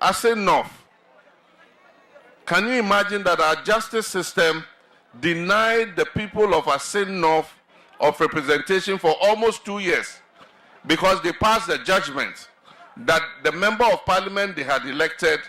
Asin North. Can you imagine that our justice system denied the people of Asin North of representation for almost 2 years because they passed a judgment that the member of parliament they had elected,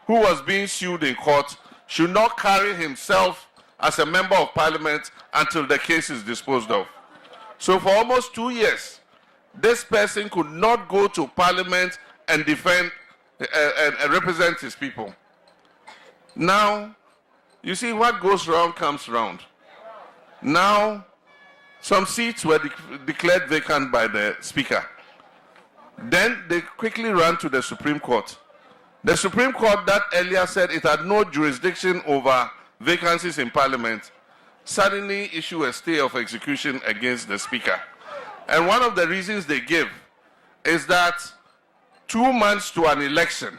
who was being sued in court, should not carry himself as a member of parliament until the case is disposed of. So for almost 2 years, this person could not go to parliament and defend and represent his people. Now, you see, what goes round comes round. Now, some seats were declared vacant by the speaker. Then they quickly ran to the Supreme Court. The Supreme Court that earlier said it had no jurisdiction over vacancies in parliament suddenly issued a stay of execution against the speaker. And one of the reasons they give is that 2 months to an election,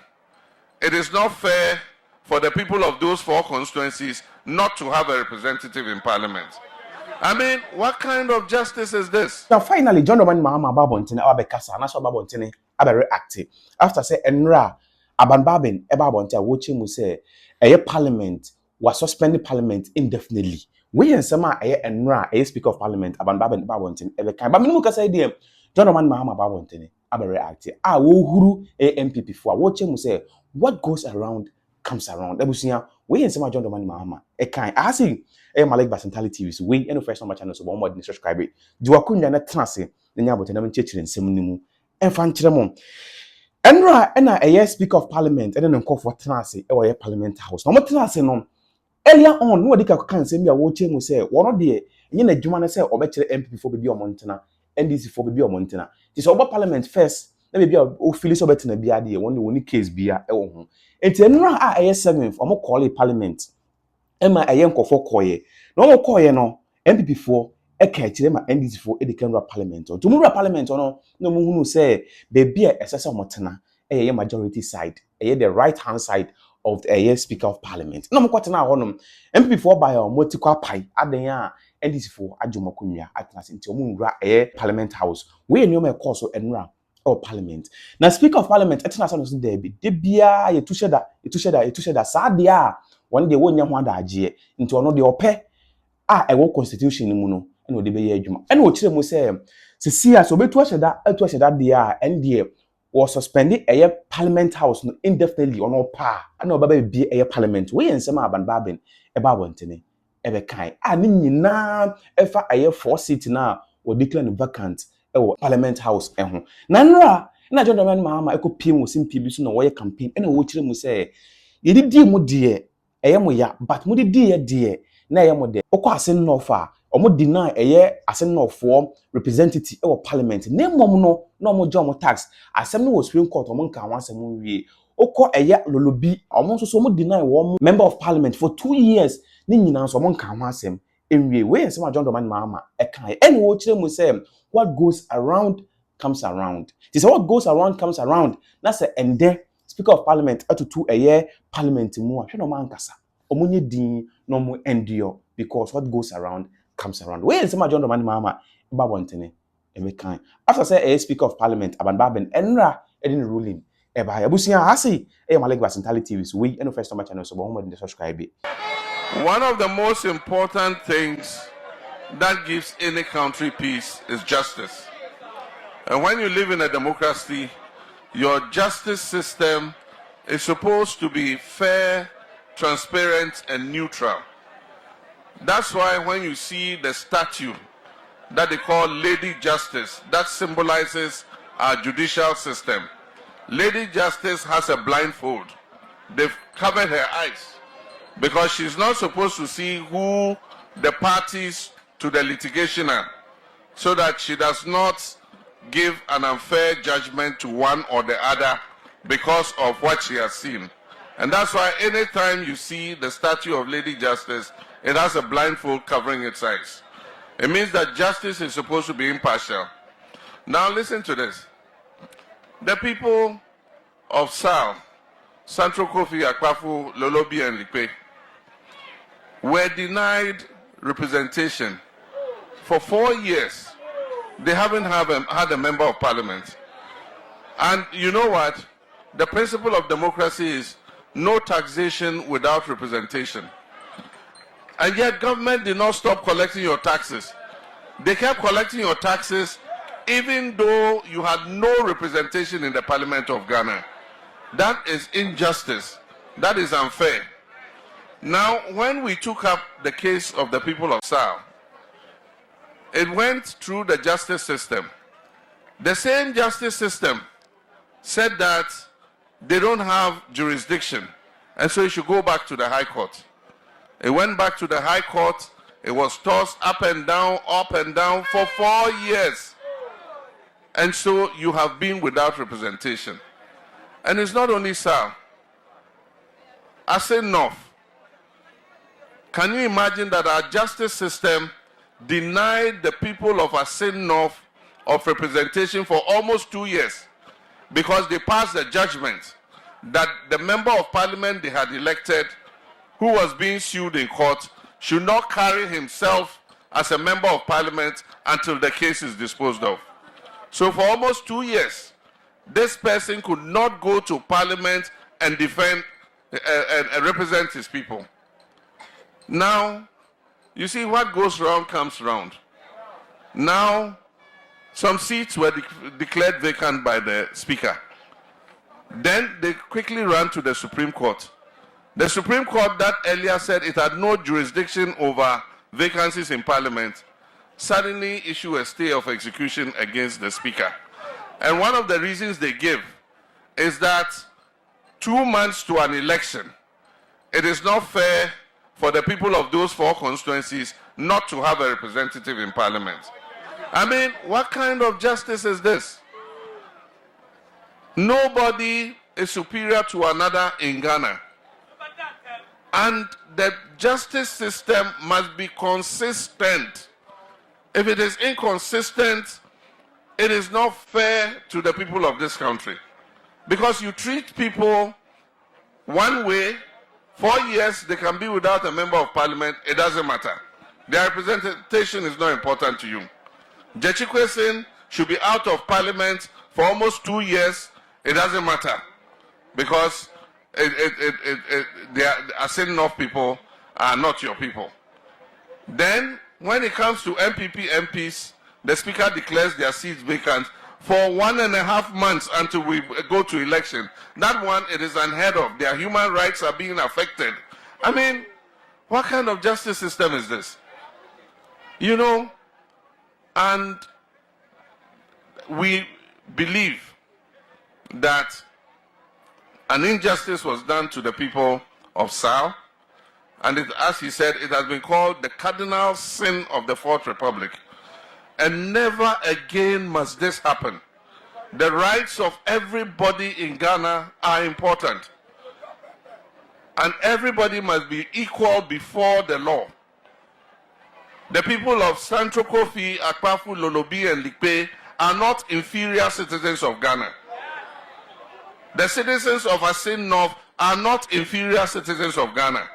it is not fair for the people of those 4 constituencies not to have a representative in parliament. I mean, what kind of justice is this? Now, finally, John Roman Mahama Babontine, Abekasa, National Babontine, Abereactive. After say, Enra, Abanbabin, Ebabonte, watching we say, a parliament was suspended parliament indefinitely. We and Sama, Enra, a speaker of parliament, Abanbabin, Babontine, Ebekan. But Minuka say, dear, John Roman Mahama Babontine, Abereactive. Ah, Wohuru, a NPP for watching we say, what goes around comes around. Ebusia, we and Sama John Roman Mahama, a kind. I see. Malikbasintale TV we any first number channel so one more subscribe it. Do akunya na trase na nya bote na menchechire nsem nimu emfa nkyere mo enra na a speaker of parliament and then call for trase e wo parliament house no mo trase no earlier on no dey ka nsem bia wo che mu say wono de enye na adwuma na say obekire MPP for bebi omontena NDC for bebi omontena ti so obo parliament first na bebi o fili so betena bia de woni case bia e wo ho enti enra a 7th omo call parliament Emma a young for koye. No koye no NPP for a catch them NDC for educational parliament or to move parliament or no who say baby a sessa motana a majority side a the right hand side of the speaker of parliament. No more na honum NPP for by or motiqua pie at the NDC for Ajumakunya at Nasintomura a parliament house. We knew my course or enra or parliament. Now speaker of parliament at Nasan Debbie Debia ye to share that sadia. One day won yam da agye into ono de ope e wo constitution mu no e no de be ye adwuma e no kire mu say sesia so betu aheda de a NDA was suspended a parliament house no indefinitely ono pa e no baba bi e parliament we ensem abanbaben e ba wontene e be kan a ni nyina e fa aye 4 seat na o declare vacant e wo parliament house e ho na nra na John Dramani Mahama e ko pie mu sim pie bi so no wo ye campaign e no wo kire mu say ye di mu de ya but mudi die na mo de okọ Asin North a omo deny Asin North for representative e parliament na mom no na omo jo omo tax asem no was Supreme Court omo nka wan asem wie okọ lolobi omo so omo deny wo member of parliament for 2 years ni nyina so omo nka wan asem enwie we ensem John Dramani Mahama e kan any wo kire mu say what goes around comes around. This is what goes around comes around. That's the end there. Speaker of Parliament atutu parliament mu ahwe no mankasa omunye din no mu endure because what goes around comes around. We nsema John Dramani Mahama ba bontene emekan after say speaker of parliament abanbaben enra edin ruling e ba abusia hasi malikbasintale TV so we no first number channel so bo mo subscribe it. One of the most important things that gives any country peace is justice. And when you live in a democracy, your justice system is supposed to be fair, transparent, and neutral. That's why when you see the statue that they call Lady Justice, that symbolizes our judicial system. Lady Justice has a blindfold. They've covered her eyes because she's not supposed to see who the parties to the litigation are, so that she does not give an unfair judgment to one or the other because of what she has seen. And that's why anytime you see the statue of Lady Justice, it has a blindfold covering its eyes. It means that justice is supposed to be impartial. Now listen to this. The people of SAL, Central Kofi, Akwafu, Lolobi, and Likpe, were denied representation for 4 years. They haven't had a member of parliament. And you know what? the principle of democracy is no taxation without representation. And yet government did not stop collecting your taxes. They kept collecting your taxes even though you had no representation in the Parliament of Ghana. That is injustice. That is unfair. Now, when we took up the case of the people of Sao, it went through the justice system. The same justice system said that they don't have jurisdiction, and so it should go back to the High Court. It went back to the High Court. It was tossed up and down for 4 years. And so you have been without representation. And it's not only Sao. I say North. Can you imagine that our justice system denied the people of Asin North of representation for almost 2 years because they passed a judgment that the member of parliament they had elected, who was being sued in court, should not carry himself as a member of parliament until the case is disposed of. So for almost 2 years, this person could not go to parliament and defend and represent his people. Now, you see, what goes round comes round. Now, some seats were declared vacant by the speaker. Then they quickly ran to the Supreme Court. The Supreme Court that earlier said it had no jurisdiction over vacancies in parliament suddenly issued a stay of execution against the speaker. And one of the reasons they give is that 2 months to an election, it is not fair for the people of those 4 constituencies not to have a representative in parliament. I mean, what kind of justice is this? Nobody is superior to another in Ghana. And the justice system must be consistent. If it is inconsistent, it is not fair to the people of this country. Because you treat people one way, 4 years they can be without a member of parliament, it doesn't matter. Their representation is not important to you. Jechikwesin should be out of parliament for almost 2 years, it doesn't matter. Because they are saying enough people are not your people. Then, when it comes to NPP MPs, the speaker declares their seats vacant for 1.5 months until we go to election. That one, it is unheard of. Their human rights are being affected. I mean, what kind of justice system is this? You know, and we believe that an injustice was done to the people of Sao, and it, as he said, it has been called the cardinal sin of the Fourth Republic. And never again must this happen. The rights of everybody in Ghana are important. And everybody must be equal before the law. The people of Centro Kofi, Akpafu, Lolobi, and Likpe are not inferior citizens of Ghana. The citizens of Asin North are not inferior citizens of Ghana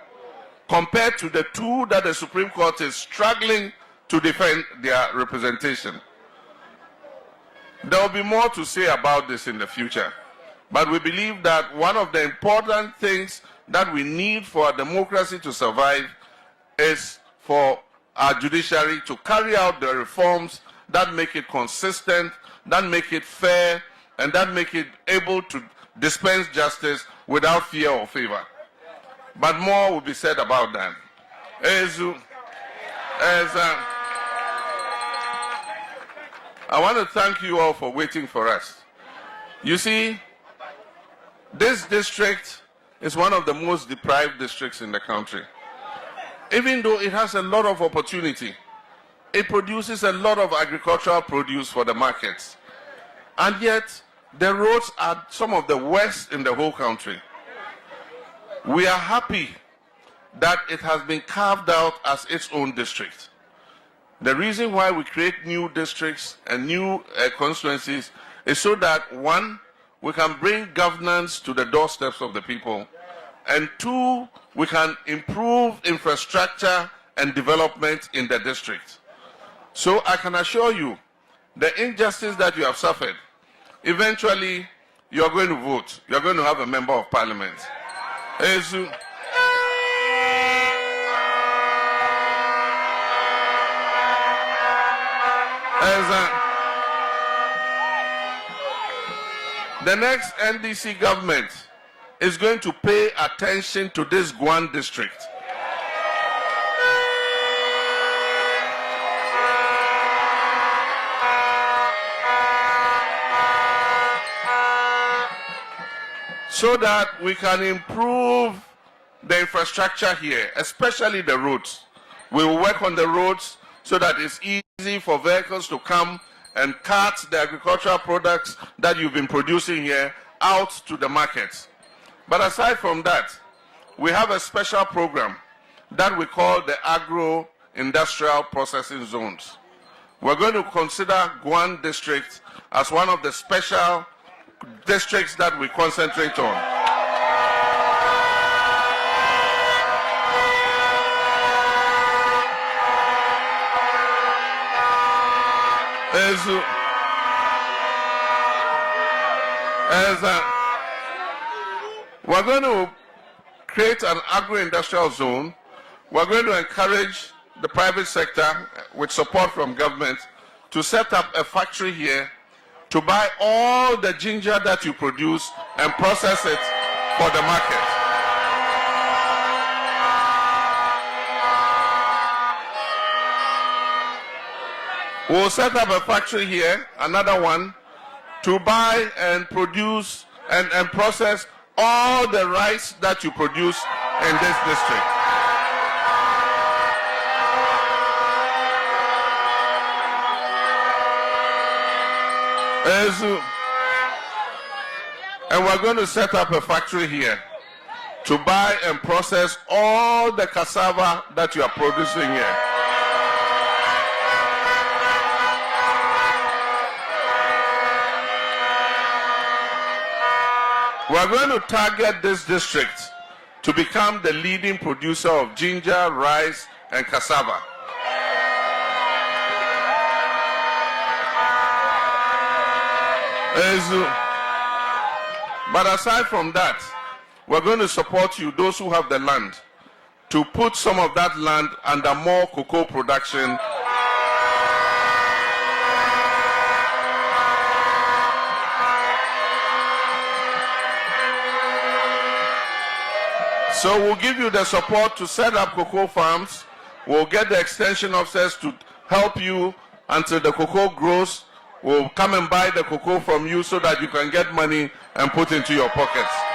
compared to the 2 that the Supreme Court is struggling to defend their representation. There will be more to say about this in the future, but we believe that one of the important things that we need for our democracy to survive is for our judiciary to carry out the reforms that make it consistent, that make it fair, and that make it able to dispense justice without fear or favor. But more will be said about that. I want to thank you all for waiting for us. You see, this district is one of the most deprived districts in the country. Even though it has a lot of opportunity, it produces a lot of agricultural produce for the markets. And yet, the roads are some of the worst in the whole country. We are happy that it has been carved out as its own district. The reason why we create new districts and new constituencies is so that, 1, we can bring governance to the doorsteps of the people, and 2, we can improve infrastructure and development in the district. So I can assure you, the injustice that you have suffered, eventually you're going to vote. You're going to have a member of parliament. Ezu. The next NDC government is going to pay attention to this Guan district. So that we can improve the infrastructure here, especially the roads. We will work on the roads so that it's easy for vehicles to come and cart the agricultural products that you've been producing here out to the markets. But aside from that, we have a special program that we call the agro-industrial processing zones. We're going to consider Guan district as one of the special districts that we concentrate on. We're going to create an agro-industrial zone. We're going to encourage the private sector, with support from government, to set up a factory here to buy all the ginger that you produce and process it for the market. We'll set up a factory here, another one, to buy and produce and process all the rice that you produce in this district. And we're going to set up a factory here to buy and process all the cassava that you are producing here. We're going to target this district to become the leading producer of ginger, rice, and cassava. But aside from that, we're going to support you, those who have the land, to put some of that land under more cocoa production. So we'll give you the support to set up cocoa farms. We'll get the extension officers to help you until the cocoa grows. We'll come and buy the cocoa from you so that you can get money and put into your pockets.